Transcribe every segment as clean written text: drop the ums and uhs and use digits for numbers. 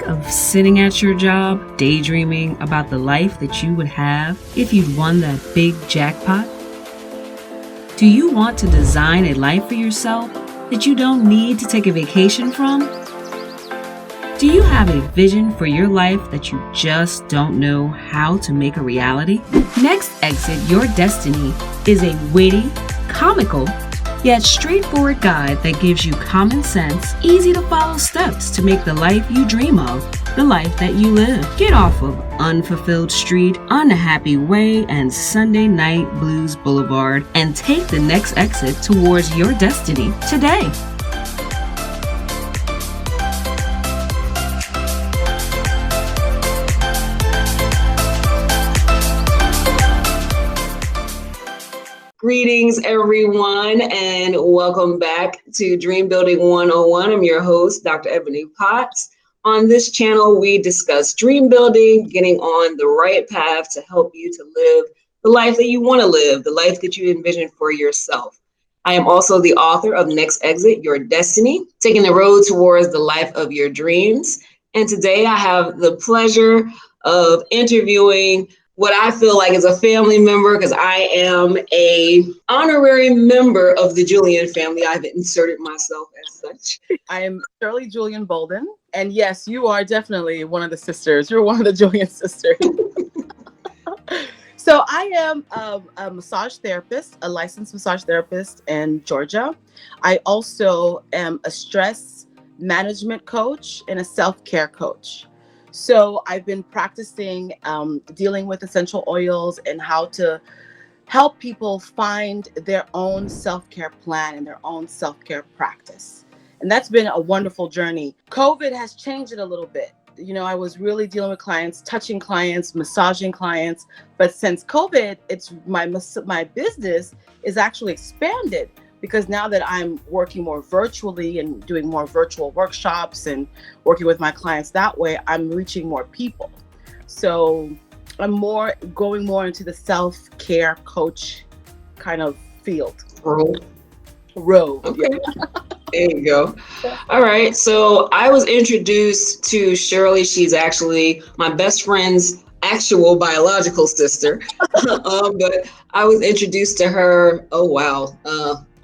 of sitting at your job, daydreaming about the life that you would have if you'd won that big jackpot? Do you want to design a life for yourself that you don't need to take a vacation from? Do you have a vision for your life that you just don't know how to make a reality? Next Exit Your Destiny is a witty, comical, yet straightforward guide that gives you common sense, easy to follow steps to make the life you dream of, the life that you live. Get off of Unfulfilled Street, Unhappy Way, and Sunday Night Blues Boulevard and take the next exit towards your destiny today. Greetings, everyone, and welcome back to Dream Building 101. I'm your host, Dr. Ebony Potts. On this channel, we discuss dream building, getting on the right path to help you to live the life that you want to live, the life that you envision for yourself. I am also the author of Next Exit Your Destiny, taking the road towards the life of your dreams. And today I have the pleasure of interviewing what I feel like is a family member, because I am a honorary member of the Julien family. I've inserted myself as such. I am Shirley Julien-Bolden, and yes, you are definitely one of the sisters. You're one of the Julien sisters. So I am a massage therapist, a licensed massage therapist in Georgia. I also am a stress management coach and a self-care coach. So I've been practicing dealing with essential oils and how to help people find their own self-care plan and their own self-care practice. And that's been a wonderful journey. COVID has changed it a little bit. You know, I was really dealing with clients, touching clients, massaging clients. But since COVID, it's my business is actually expanded, because now that I'm working more virtually and doing more virtual workshops and working with my clients that way, I'm reaching more people. So I'm going more into the self-care coach kind of field. Road. Okay. Yeah. There you go. All right. So I was introduced to Shirley. She's actually my best friend's actual biological sister. But I was introduced to her,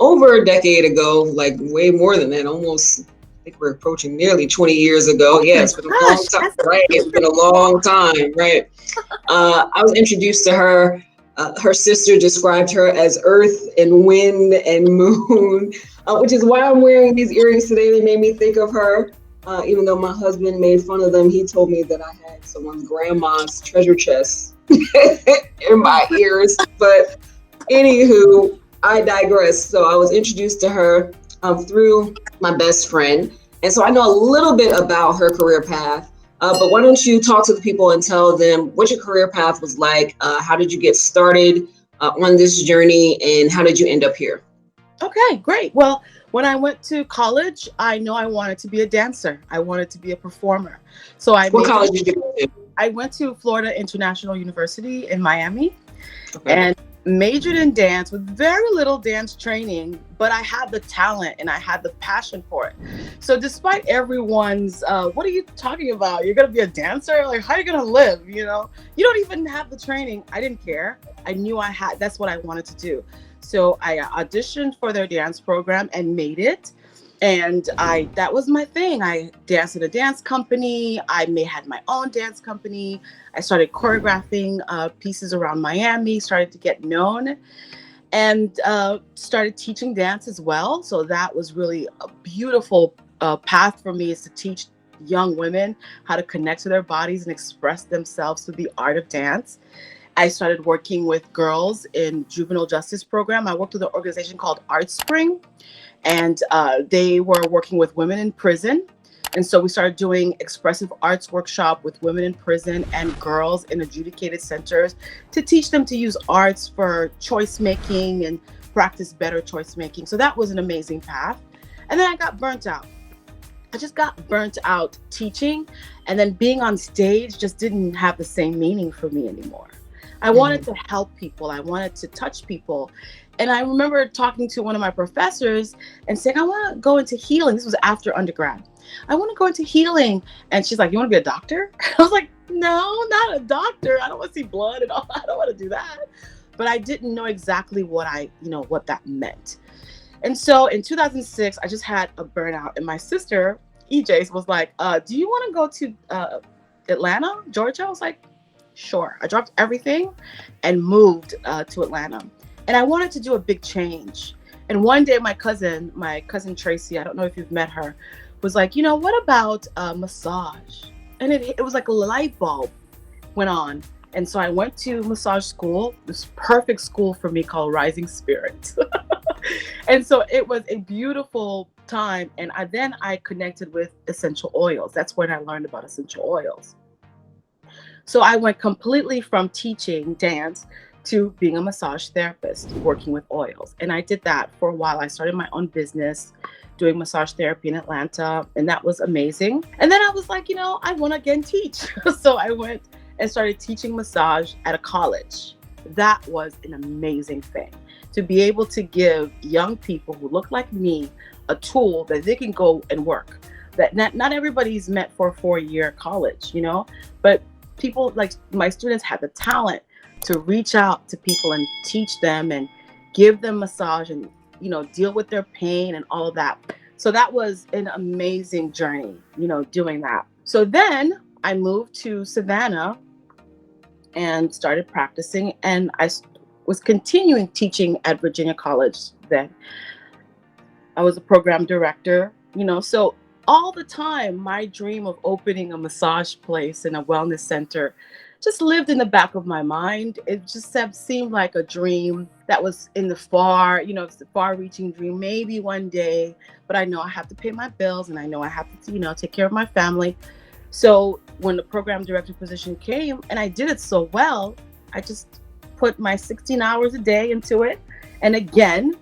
over a decade ago, like way more than that, almost, I think we're approaching nearly 20 years ago. Yeah, it's been a long time, right? It's been a long time, right? I was introduced to her. Her sister described her as earth and wind and moon, which is why I'm wearing these earrings today. They made me think of her. Even though my husband made fun of them, he told me that I had someone's grandma's treasure chest in my ears. But anywho, I digress. So I was introduced to her through my best friend. And so I know a little bit about her career path. But why don't you talk to the people and tell them what your career path was like? How did you get started on this journey, and how did you end up here? Okay, great. Well, when I went to college, I know I wanted to be a dancer. I wanted to be a performer. So what college did you go to? I went to Florida International University in Miami. Okay. And majored in dance with very little dance training, but I had the talent and I had the passion for it. So despite everyone's, what are you talking about? You're going to be a dancer? Like, how are you going to live? You know, you don't even have the training. I didn't care. I knew that's what I wanted to do. So I auditioned for their dance program and made it. And that was my thing. I danced in a dance company. I had my own dance company. I started choreographing pieces around Miami, started to get known, and started teaching dance as well. So that was really a beautiful path for me, is to teach young women how to connect to their bodies and express themselves through the art of dance. I started working with girls in juvenile justice program. I worked with an organization called Art Spring, and they were working with women in prison. And so we started doing expressive arts workshop with women in prison and girls in adjudicated centers to teach them to use arts for choice making and practice better choice making. So that was an amazing path. And then I got burnt out. I just got burnt out teaching, and then being on stage just didn't have the same meaning for me anymore. I wanted to help people. I wanted to touch people. And I remember talking to one of my professors and saying, I want to go into healing. This was after undergrad. I want to go into healing. And she's like, you want to be a doctor? I was like, no, not a doctor. I don't want to see blood and all. I don't want to do that. But I didn't know exactly what what that meant. And so in 2006, I just had a burnout. And my sister, EJ, was like, do you want to go to Atlanta, Georgia? I was like, sure. I dropped everything and moved to Atlanta. And I wanted to do a big change. And one day my cousin Tracy, I don't know if you've met her, was like, what about massage? And it was like a light bulb went on. And so I went to massage school, this perfect school for me called Rising Spirit. And so it was a beautiful time. And then I connected with essential oils. That's when I learned about essential oils. So I went completely from teaching dance to being a massage therapist, working with oils. And I did that for a while. I started my own business doing massage therapy in Atlanta, and that was amazing. And then I was like, I want to again teach. So I went and started teaching massage at a college. That was an amazing thing, to be able to give young people who look like me a tool that they can go and work. That not everybody's meant for a 4-year college, but people like my students had the talent to reach out to people and teach them and give them massage and, deal with their pain and all of that. So that was an amazing journey, doing that. So then I moved to Savannah and started practicing, and I was continuing teaching at Virginia College then. I was a program director, so all the time, my dream of opening a massage place and a wellness center just lived in the back of my mind. It just seemed like a dream that was in the it's the far-reaching dream, maybe one day, but I know I have to pay my bills and I know I have to, take care of my family. So when the program director position came and I did it so well, I just put my 16 hours a day into it. And again,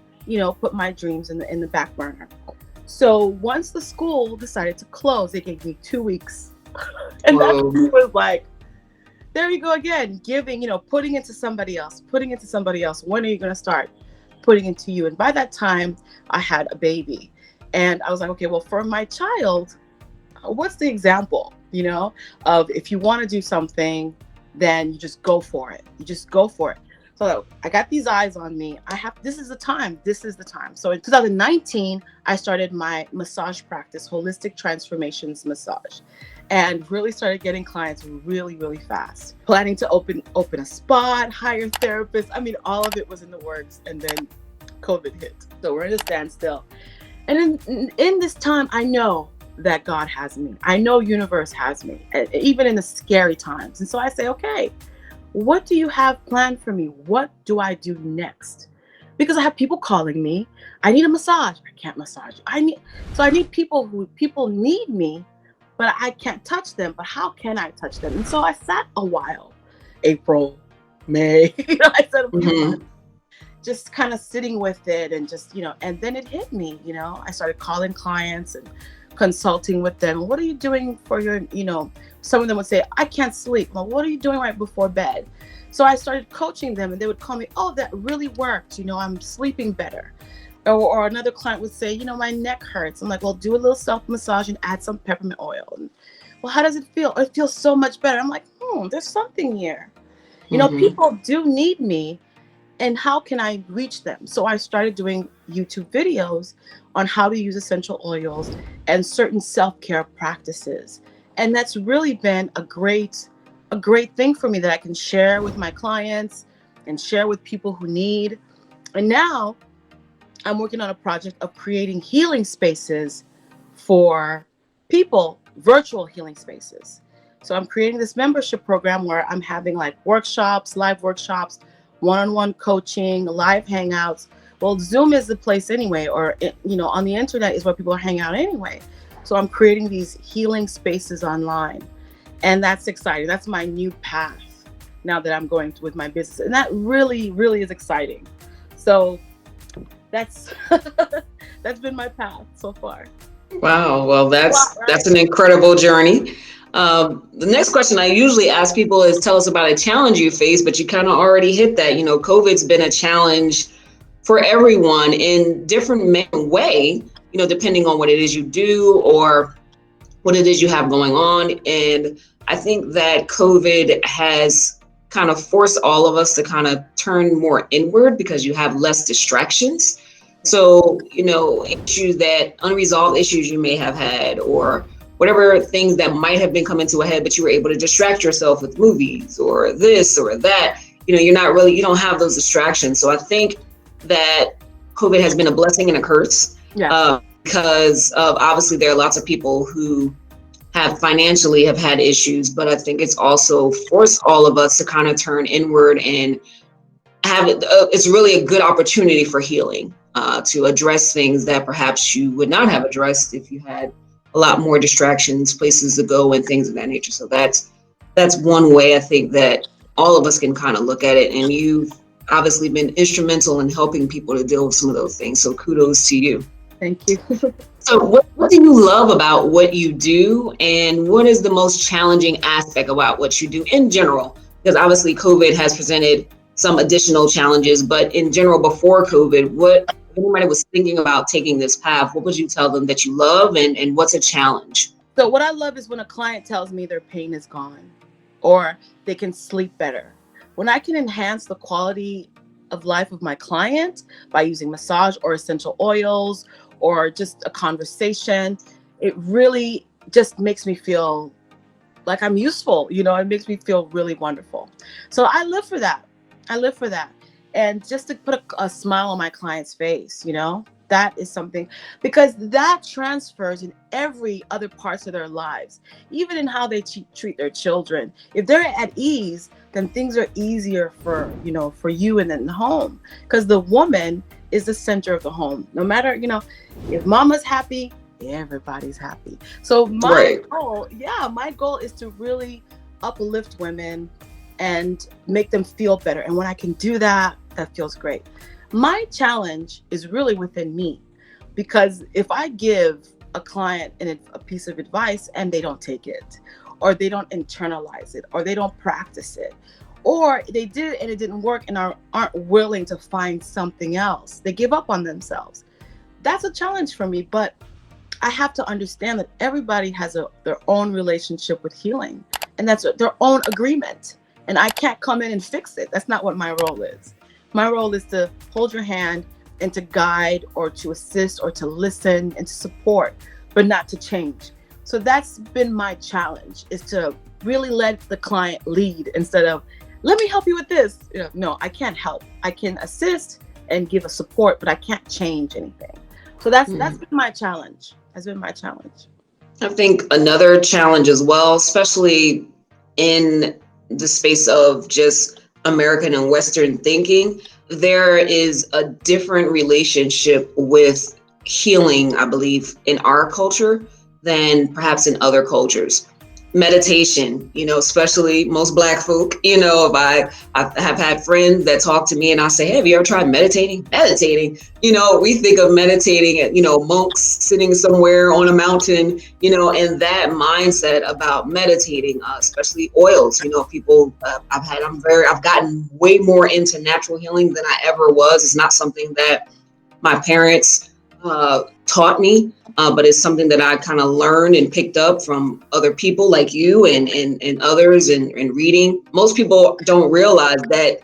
put my dreams in the back burner. So once the school decided to close, they gave me 2 weeks. And that was like, there you go again, giving, putting into somebody else. When are you going to start putting into you? And by that time, I had a baby. And I was like, okay, well, for my child, what's the example, of if you want to do something, then you just go for it. So I got these eyes on me. This is the time. So in 2019, I started my massage practice, Holistic Transformations Massage, and really started getting clients really, really fast. Planning to open a spot, hire therapists. I mean, all of it was in the works, and then COVID hit. So we're in a standstill. And in this time, I know that God has me. I know universe has me, even in the scary times. And so I say, okay, what do you have planned for me? What do I do next? Because I have people calling me. I need a massage. I can't massage. I need people need me, but I can't touch them. But how can I touch them? And so I sat a while, April, May, I said a few months, just kind of sitting with it and just, and then it hit me, I started calling clients and consulting with them. What are you doing for your, some of them would say, I can't sleep. Well, what are you doing right before bed? So I started coaching them and they would call me, oh, that really worked. I'm sleeping better. Or another client would say, my neck hurts. I'm like, well, do a little self-massage and add some peppermint oil. And, well, how does it feel? It feels so much better. I'm like, there's something here. People do need me. And how can I reach them? So I started doing YouTube videos on how to use essential oils and certain self-care practices. And that's really been a great thing for me that I can share with my clients and share with people who need. And now I'm working on a project of creating healing spaces for people, virtual healing spaces. So I'm creating this membership program where I'm having like workshops, live workshops, one-on-one coaching, live hangouts. Well, Zoom is the place anyway, or, on the internet is where people are hanging out anyway. So I'm creating these healing spaces online. And that's exciting. That's my new path now that I'm going with my business. And that really, really is exciting. So that's been my path so far. Wow. Well, that's an incredible journey. The next question I usually ask people is, tell us about a challenge you face, but you kind of already hit that. COVID's been a challenge for everyone in different way, depending on what it is you do or what it is you have going on. And I think that COVID has kind of forced all of us to kind of turn more inward because you have less distractions. So, unresolved issues you may have had, or whatever things that might have been coming to a head, but you were able to distract yourself with movies or this or that. You don't have those distractions. So I think that COVID has been a blessing and a curse. Yeah. Because of, obviously there are lots of people who have had issues, but I think it's also forced all of us to kind of turn inward and have it. It's really a good opportunity for healing, to address things that perhaps you would not have addressed if you had a lot more distractions, places to go, and things of that nature. So that's one way I think that all of us can kind of look at it. And you've obviously been instrumental in helping people to deal with some of those things. So kudos to you. Thank you. So what do you love about what you do, and what is the most challenging aspect about what you do in general? Because obviously COVID has presented some additional challenges, but in general, before COVID, if anybody was thinking about taking this path, what would you tell them that you love, and what's a challenge? So what I love is when a client tells me their pain is gone, or they can sleep better. When I can enhance the quality of life of my client by using massage or essential oils or just a conversation, it really just makes me feel like I'm useful. It makes me feel really wonderful. So I live for that. And just to put a smile on my client's face, that is something, because that transfers in every other parts of their lives, even in how they treat their children. If they're at ease, then things are easier for you and then the home, because the woman is the center of the home. No matter, if mama's happy, everybody's happy. So my goal is to really uplift women and make them feel better. And when I can do that, that feels great. My challenge is really within me, because if I give a client a piece of advice and they don't take it, or they don't internalize it, or they don't practice it, or they did it and it didn't work and aren't willing to find something else, they give up on themselves. That's a challenge for me, but I have to understand that everybody has their own relationship with healing, and that's their own agreement. And I can't come in and fix it. That's not what my role is. My role is to hold your hand and to guide, or to assist, or to listen and to support, but not to change. So that's been my challenge, is to really let the client lead instead of, let me help you with this. No, I can't help. I can assist and give a support, but I can't change anything. So that's been my challenge. I think another challenge as well, especially in the space of just American and Western thinking, there is a different relationship with healing, I believe, in our culture than perhaps in other cultures. Meditation, especially most Black folk, if I have had friends that talk to me and I say, hey, have you ever tried meditating? We think of meditating at, monks sitting somewhere on a mountain, and that mindset about meditating, especially oils, people, I've gotten way more into natural healing than I ever was. It's not something that my parents taught me, but it's something that I kind of learned and picked up from other people like you and others, and reading. Most people don't realize that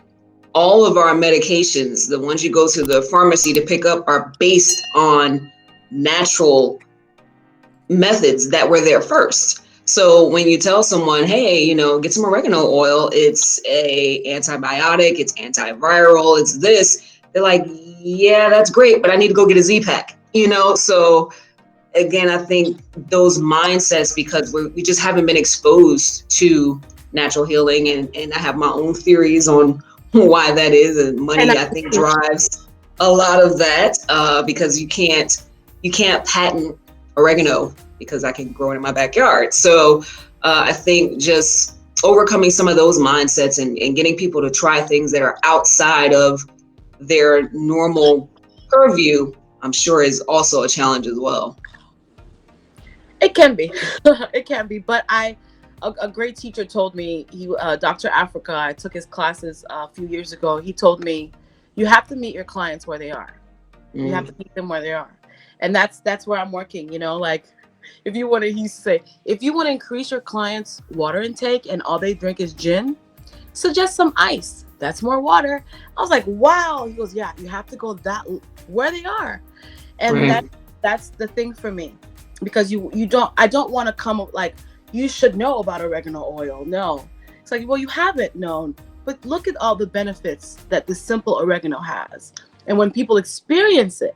all of our medications, the ones you go to the pharmacy to pick up, are based on natural methods that were there first. So when you tell someone, hey, get some oregano oil, it's a antibiotic, it's antiviral, it's this, they're like, yeah, that's great, but I need to go get a Z-Pack, So again, I think those mindsets, because we just haven't been exposed to natural healing, and I have my own theories on why that is, and money, I think, drives a lot of that, because you can't patent oregano because I can grow it in my backyard. So I think just overcoming some of those mindsets and getting people to try things that are outside of their normal purview, I'm sure, is also a challenge as well. It can be. It can be. But a great teacher told me, Dr. Africa, I took his classes a few years ago. He told me, You have to meet your clients where they are. You have Mm. to meet them where they are. And that's where I'm working, like if you want to, he used to say, if you want to increase your clients' water intake and all they drink is gin, suggest some ice. That's more water. I was like, wow. He goes, yeah, you have to go that where they are. And Right. that's the thing for me. Because I don't want to come up like, you should know about oregano oil. No. It's like, well, you haven't known, but look at all the benefits that the simple oregano has. And when people experience it,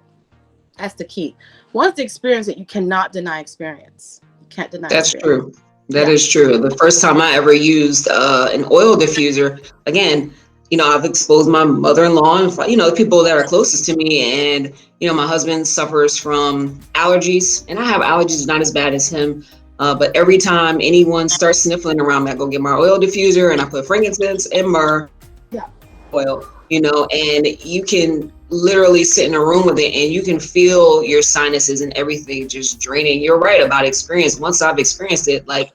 that's the key. Once they experience it, you cannot deny experience. You can't deny That's experience. true. That Yeah. is true. The first time I ever used an oil diffuser, again, I've exposed my mother-in-law and, people that are closest to me. And, my husband suffers from allergies, and I have allergies not as bad as him. But every time anyone starts sniffling around me, I go get my oil diffuser and I put frankincense and myrrh Yeah. oil, and you can literally sit in a room with it and you can feel your sinuses and everything just draining. You're right about experience. Once I've experienced it, like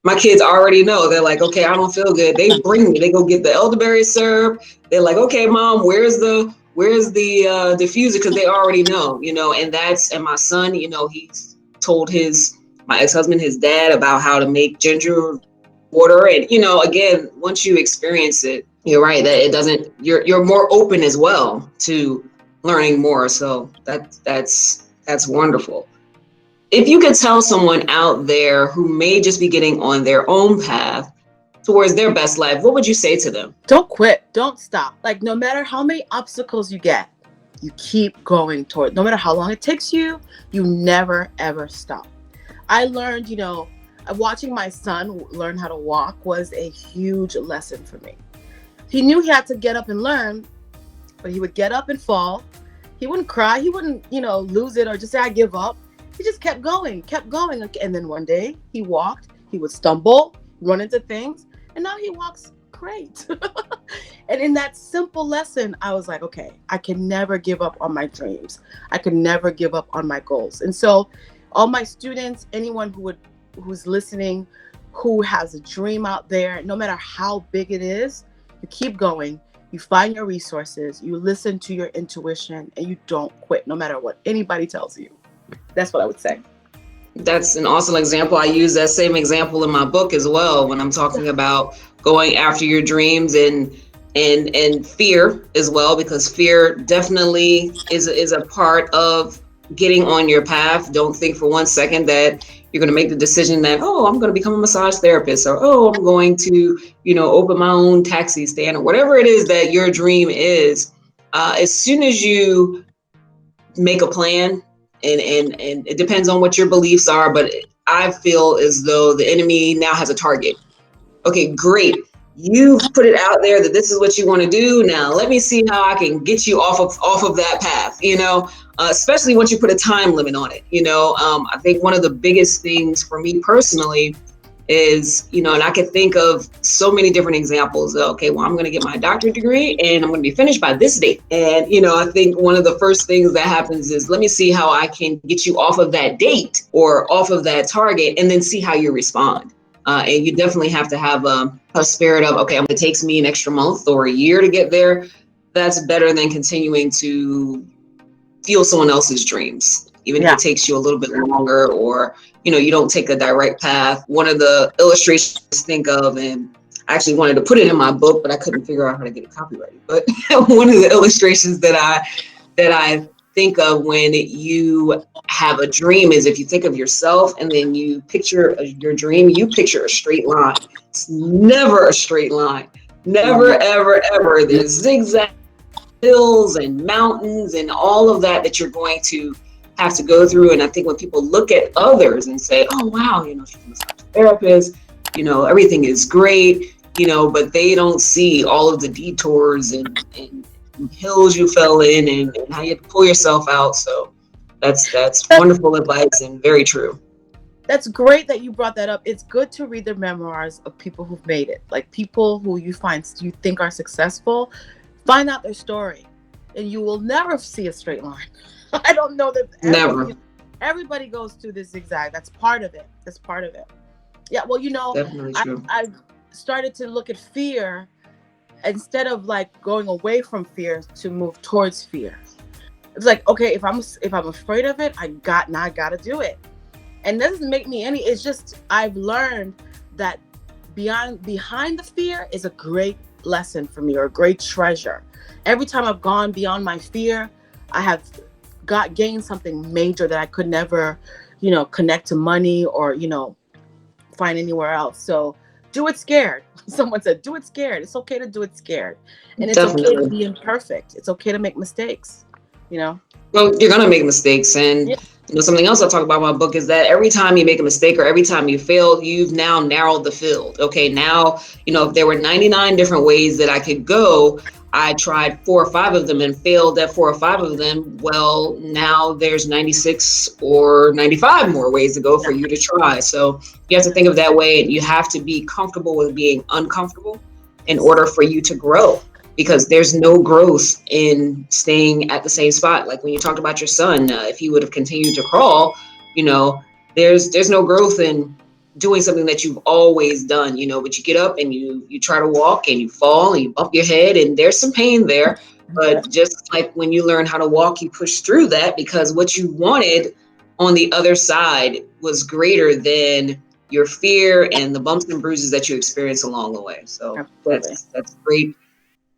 my kids already know. They're like, okay, I don't feel good. They bring me, they go get the elderberry syrup. They're like, okay, mom, where's the diffuser? Because they already know, and my son, he's told my ex-husband, his dad, about how to make ginger water. And, again, once you experience it, you're right that it doesn't, you're more open as well to learning more. So that's wonderful. If you could tell someone out there who may just be getting on their own path towards their best life, what would you say to them? Don't quit. Don't stop. Like, no matter how many obstacles you get, you keep going toward. No matter how long it takes you, you never ever stop. I learned, watching my son learn how to walk was a huge lesson for me. He knew he had to get up and learn, but he would get up and fall. He wouldn't cry. He wouldn't, lose it or just say, I give up. He just kept going. And then one day he walked, he would stumble, run into things, and now he walks great. And in that simple lesson, I was like, okay, I can never give up on my dreams. I can never give up on my goals. And so all my students, anyone who's listening, who has a dream out there, no matter how big it is, you keep going, you find your resources, you listen to your intuition, and you don't quit no matter what anybody tells you. That's what I would say. That's an awesome example. I use that same example in my book as well when I'm talking about going after your dreams and fear as well, because fear definitely is a part of getting on your path. Don't think for 1 second that you're going to make the decision that, oh, I'm going to become a massage therapist, or, oh, I'm going to, open my own taxi stand, or whatever it is that your dream is. As soon as you make a plan, and it depends on what your beliefs are, but I feel as though the enemy now has a target. Okay, great. You've put it out there that this is what you want to do. Now let me see how I can get you off of that path, especially once you put a time limit on it. I think one of the biggest things for me personally is, and I can think of so many different examples. Okay, well, I'm going to get my doctorate degree and I'm going to be finished by this date. And, I think one of the first things that happens is, let me see how I can get you off of that date or off of that target, and then see how you respond. And you definitely have to have a spirit of, okay, it takes me an extra month or a year to get there. That's better than continuing to fuel someone else's dreams, even if it takes you a little bit longer, or, you don't take a direct path. One of the illustrations I think of, and I actually wanted to put it in my book, but I couldn't figure out how to get it copyrighted. But one of the illustrations that I think of when you have a dream is, if you think of yourself and then you picture your dream, you picture a straight line. It's never a straight line. Never, ever, ever. There's zigzags, hills and mountains and all of that you're going to have to go through. And I think when people look at others and say, oh, wow, she's a massage therapist, everything is great, but they don't see all of the detours and hills you fell in, and how you have to pull yourself out. So that's wonderful advice and very true. That's great that you brought that up. It's good to read the memoirs of people who've made it, like people who you think are successful. Find out their story, and you will never see a straight line. I don't know that never. Everybody goes through this zigzag. That's part of it. Yeah. Well, definitely true. I started to look at fear instead of like going away from fear to move towards fear. It's like, okay, if I'm afraid of it, I gotta do it. And that doesn't make me any, it's just, I've learned that behind the fear is a great lesson for me, or a great treasure. Every time I've gone beyond my fear, I have gained something major that I could never, connect to money or, find anywhere else. So do it scared. Someone said, do it scared. It's okay to do it scared. And it's Definitely. okay to be imperfect. It's okay to make mistakes, Well, you're going to make mistakes. And Yeah. Something else I talk about in my book is that every time you make a mistake or every time you fail, you've now narrowed the field. Okay, now, if there were 99 different ways that I could go, I tried 4 or 5 of them and failed at 4 or 5 of them. Well, now there's 96 or 95 more ways to go for you to try. So you have to think of that way, and you have to be comfortable with being uncomfortable in order for you to grow. Because there's no growth in staying at the same spot. Like when you talked about your son, if he would have continued to crawl, there's no growth in doing something that you've always done, but you get up and you try to walk and you fall and you bump your head and there's some pain there. But just like when you learn how to walk, you push through that because what you wanted on the other side was greater than your fear and the bumps and bruises that you experience along the way. So that's great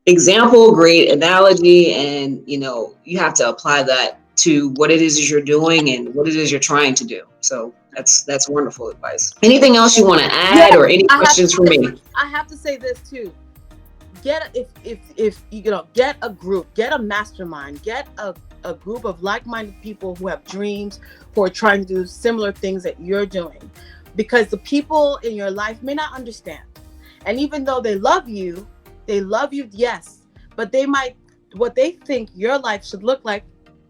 example, great analogy, and you have to apply that to what it is you're doing and what it is you're trying to do. So that's wonderful advice. Anything else you want to add, or any questions for me? I have to say this too. If get a group, get a mastermind, get a group of like-minded people who have dreams, who are trying to do similar things that you're doing, because the people in your life may not understand, and even though they love you, yes, but what they think your life should look like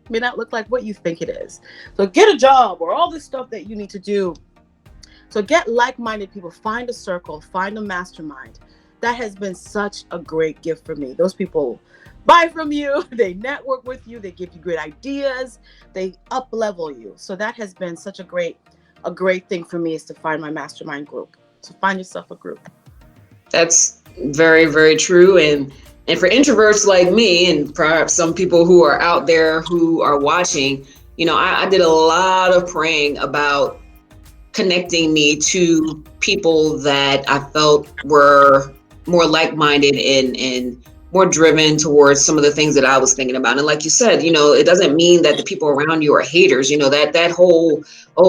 may not look like what you think it is. So get a job or all this stuff that you need to do. So get like-minded people, find a circle, find a mastermind. That has been such a great gift for me. Those people buy from you, they network with you, they give you great ideas, they up-level you. So that has been such a great thing for me, is to find my mastermind group. So find yourself a group. That's very, very true. And for introverts like me, and perhaps some people who are out there who are watching, I did a lot of praying about connecting me to people that I felt were more like-minded and more driven towards some of the things that I was thinking about. And like you said, it doesn't mean that the people around you are haters. That whole,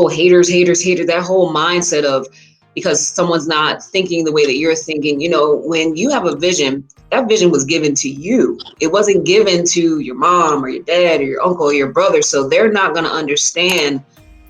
haters, that whole mindset of, because someone's not thinking the way that you're thinking. When you have a vision, that vision was given to you. It wasn't given to your mom or your dad or your uncle or your brother. So they're not going to understand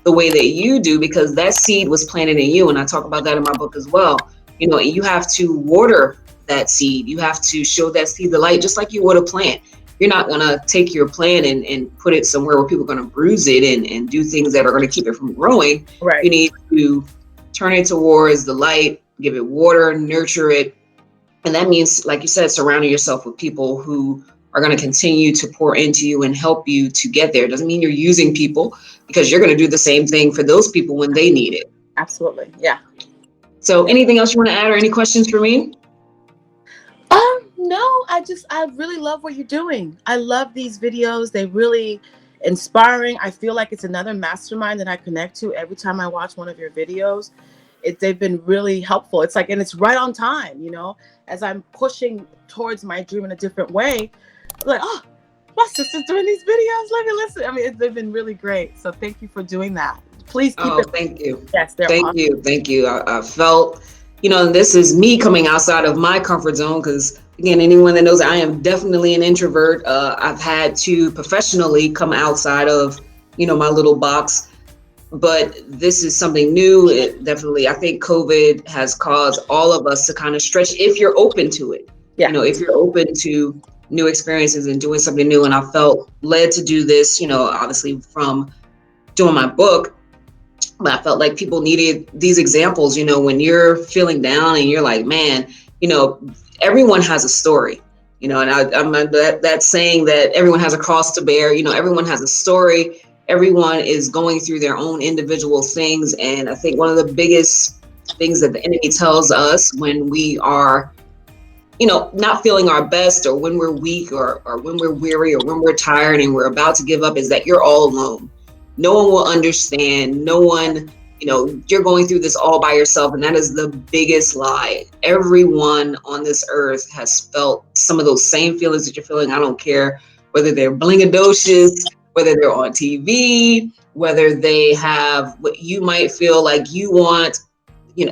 the way that you do, because that seed was planted in you. And I talk about that in my book as well. You have to water that seed. You have to show that seed the light, just like you would a plant. You're not going to take your plant and put it somewhere where people are going to bruise it and do things that are going to keep it from growing. Right. You need to turn it towards the light, give it water, nurture it. And that means, like you said, surrounding yourself with people who are going to continue to pour into you and help you to get there. It doesn't mean you're using people, because you're going to do the same thing for those people when they need it. Absolutely. Yeah. So anything else you want to add, or any questions for me? No, I really love what you're doing. I love these videos. They really inspiring. I feel like it's another mastermind that I connect to every time I watch one of your videos. They've been really helpful. It's like, and it's right on time, as I'm pushing towards my dream in a different way. I'm like, oh, my sister's doing these videos. Let me listen. I mean, they've been really great. So thank you for doing that. Please keep it. Thank you. Yes, Thank awesome. you. Thank you. I felt, and this is me coming outside of my comfort zone, because again, anyone that knows, I am definitely an introvert. I've had to professionally come outside of, my little box, but this is something new. It definitely, I think COVID has caused all of us to kind of stretch, if you're open to it. Yeah. If you're open to new experiences and doing something new. And I felt led to do this, obviously from doing my book. But I felt like people needed these examples, when you're feeling down and you're like, man, everyone has a story, and I'm that saying that everyone has a cross to bear. Everyone has a story. Everyone is going through their own individual things. And I think one of the biggest things that the enemy tells us when we are not feeling our best, or when we're weak, or when we're weary, or when we're tired and we're about to give up, is that you're all alone. No one will understand. No one, you're going through this all by yourself. And that is the biggest lie. Everyone on this earth has felt some of those same feelings that you're feeling. I don't care whether they're blingadocious, whether they're on TV, whether they have what you might feel like you want.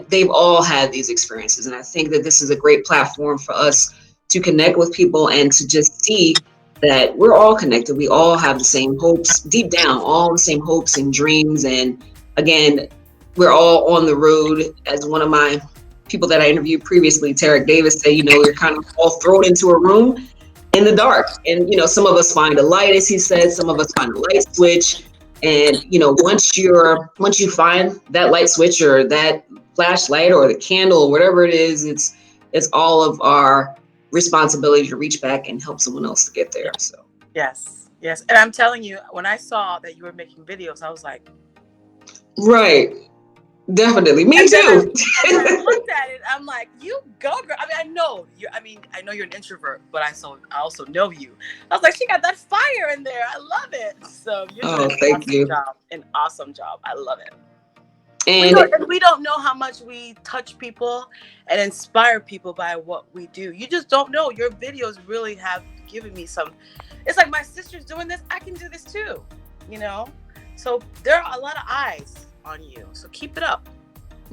They've all had these experiences. And I think that this is a great platform for us to connect with people and to just see that we're all connected. We all have the same hopes deep down, all the same hopes and dreams. And again, we're all on the road. As one of my people that I interviewed previously, Tarek Davis, said, we're kind of all thrown into a room in the dark. And, some of us find a light, as he said, some of us find a light switch. And, once you find that light switch, or that flashlight, or the candle, or whatever it is, it's all of our responsibility to reach back and help someone else to get there. So yes. And I'm telling you, when I saw that you were making videos, I was like, right. Definitely. Me too. I looked at it. I'm like, you go, girl. I know you're an introvert, but I also know you. I was like, she got that fire in there. I love it. So you're doing an awesome job. I love it. And we don't know how much we touch people and inspire people by what we do. You just don't know. Your videos really have given me some. It's like, my sister's doing this, I can do this too. So there are a lot of eyes on you. So keep it up.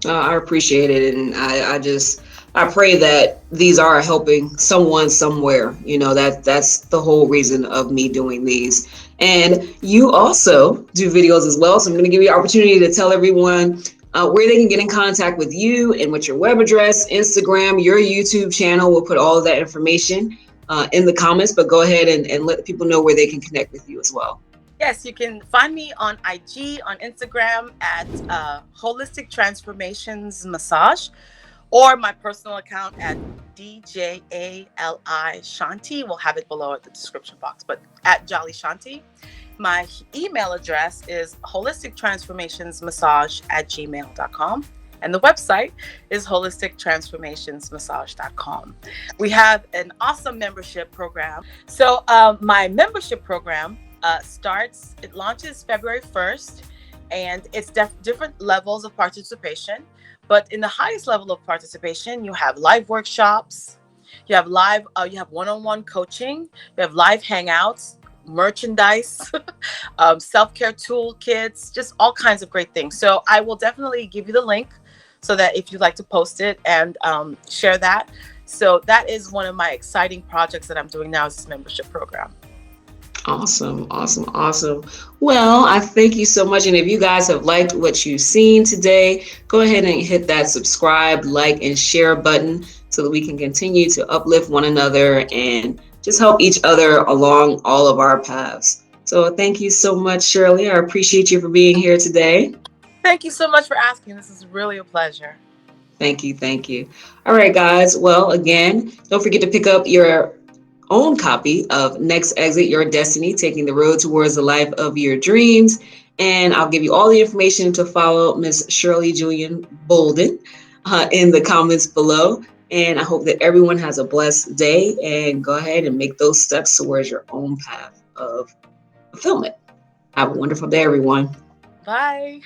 I appreciate it, and I pray that these are helping someone somewhere. That's the whole reason of me doing these. And you also do videos as well, so I'm going to give you an opportunity to tell everyone where they can get in contact with you, and with your web address, Instagram, your YouTube channel. We'll put all of that information in the comments, but go ahead and let people know where they can connect with you as well. Yes, you can find me on IG, on Instagram at Holistic Transformations Massage, or my personal account at DJALI Shanti. We'll have it below at the description box, but at Jolly Shanti. My email address is holistictransformationsmassage@gmail.com. And the website is holistictransformationsmassage.com. We have an awesome membership program. So my membership program it launches February 1st, and it's different levels of participation. But in the highest level of participation, you have live workshops, you have one-on-one coaching, you have live hangouts, merchandise, self-care toolkits, just all kinds of great things. So I will definitely give you the link, so that if you'd like to post it and share that. So that is one of my exciting projects that I'm doing now, is this membership program. Awesome. Well, I thank you so much. And if you guys have liked what you've seen today, go ahead and hit that subscribe, like, and share button, so that we can continue to uplift one another and just help each other along all of our paths. So thank you so much, Shirley. I appreciate you for being here today. Thank you so much for asking. This is really a pleasure. Thank you. All right, guys. Well, again, don't forget to pick up your own copy of Next Exit Your Destiny, Taking the Road Towards the Life of Your Dreams. And I'll give you all the information to follow Miss Shirley Julien-Bolden in the comments below. And I hope that everyone has a blessed day, and go ahead and make those steps towards your own path of fulfillment. Have a wonderful day, everyone. Bye.